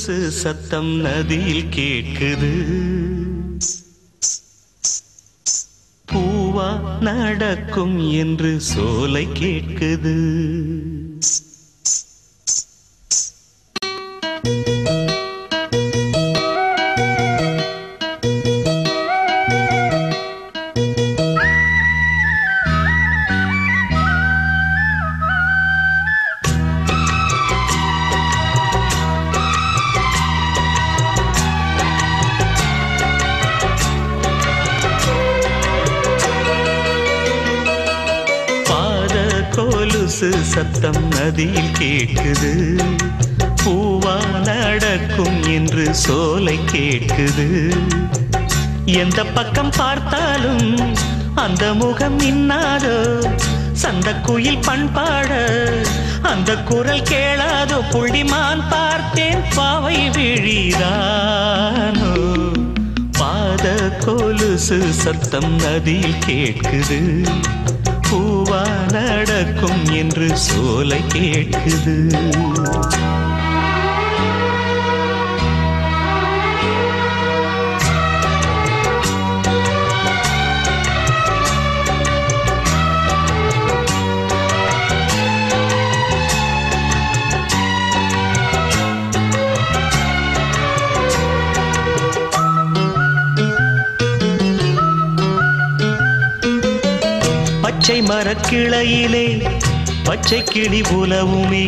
கொலுசு சத்தம் நதியில் கேட்குது. பூவா நடக்கும் என்று சோலை கேட்குது. கொலுசு சத்தம் நதியில் கேட்குது. பூவா நடக்கும் என்று சோலை கேட்குது. எந்த பக்கம் பார்த்தாலும் அந்த முகம் இன்னாதோ, சந்தக்குயில் பண்பாட அந்த குரல் கேளாதோ. புள்ளிமான் பார்த்தேன் பாவை விழிதானோ. பாத கொலுசு சத்தம் நதியில் கேட்குது. பூவா நடக்கும் என்று சோலை கேட்குது. பச்சை மரக்கிளையிலே பச்சை கிளி உலவுமே.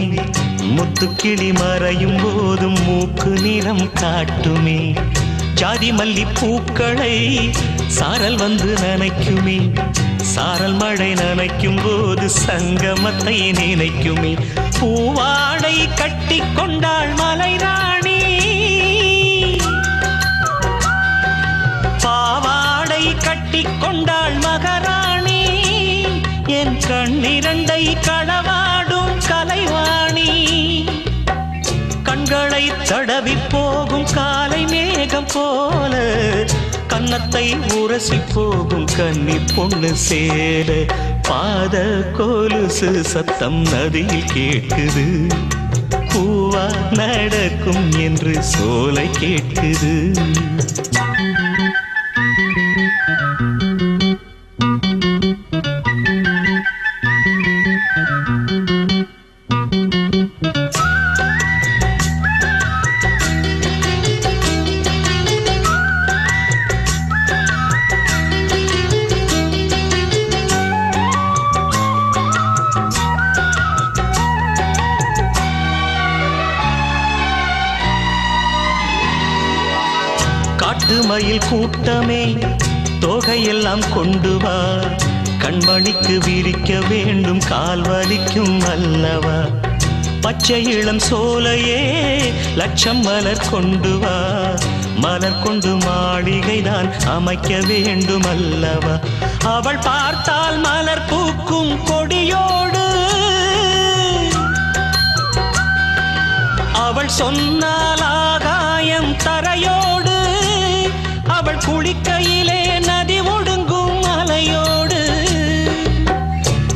முத்துக்கிளி மறையும் போதும் மூக்கு நிறம் காட்டுமே. ஜாதி மல்லி பூக்களை சாரல் வந்து நனைக்குமே. சாரல் மழை நனைக்கும் போது சங்கமத்தை நினைக்குமே. பூவாடை கட்டி கொண்டாள் மலைராணி. பாவாடை கட்டி கொண்டாள் மகாராணி. என் கண்ணிரண்டை களவாடும் கலைவாணி. கண்களை தடவி போகும் காலை மேகம் போல கன்னத்தை உரசி போகும் கன்னி பொண்ணு சேர. பாத கொலுசு சத்தம் நதியில் கேட்குது. பூவா நடக்கும் என்று சோலை கேட்குது. காட்டு மயில் கூட்டமே தோகையெல்லாம் கொண்டு வா. கண்மணிக்கு விரிக்க வேண்டும் கால் வலிக்கும் அல்லவா. பச்சை இளம் சோலையே லட்சம் மலர் கொண்டு வா. மலர் கொண்டு மாளிகைதான் அமைக்க வேண்டும் அல்லவா. அவள் பார்த்தால் மலர் பூக்கும் கொடியோடு. அவள் சொன்னால் ஆகாயம் தரையோடு. அவள் குளிக்கையிலே நதி ஒடுங்கும் அலையோடு.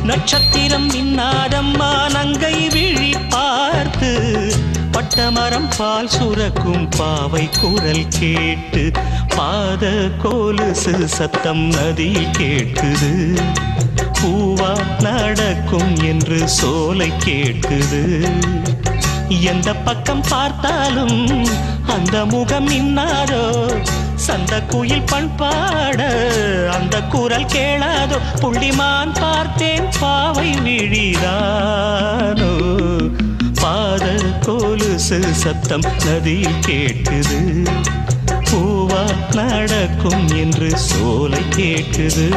நட்சத்திரம் மின்னாதம்மா நங்கை விழி பார்த்து. பட்டமரம் பால் சுரக்கும் பாவை குரல் கேட்டு. பாத கொலுசு சத்தம் நதியில் கேட்குது. பூவா நடக்கும் என்று சோலை கேட்குது. எந்த பக்கம் பார்த்தாலும் அந்த முகம் இன்னாதோ, சந்த குயில் பண்பாட அந்த குரல் கேளாதோ. புள்ளிமான் பார்த்தேன் பாவை விழிதானோ. பாத கொலுசு சத்தம் நதியில் கேட்குது. பூவா நடக்கும் என்று சோலை கேட்குது.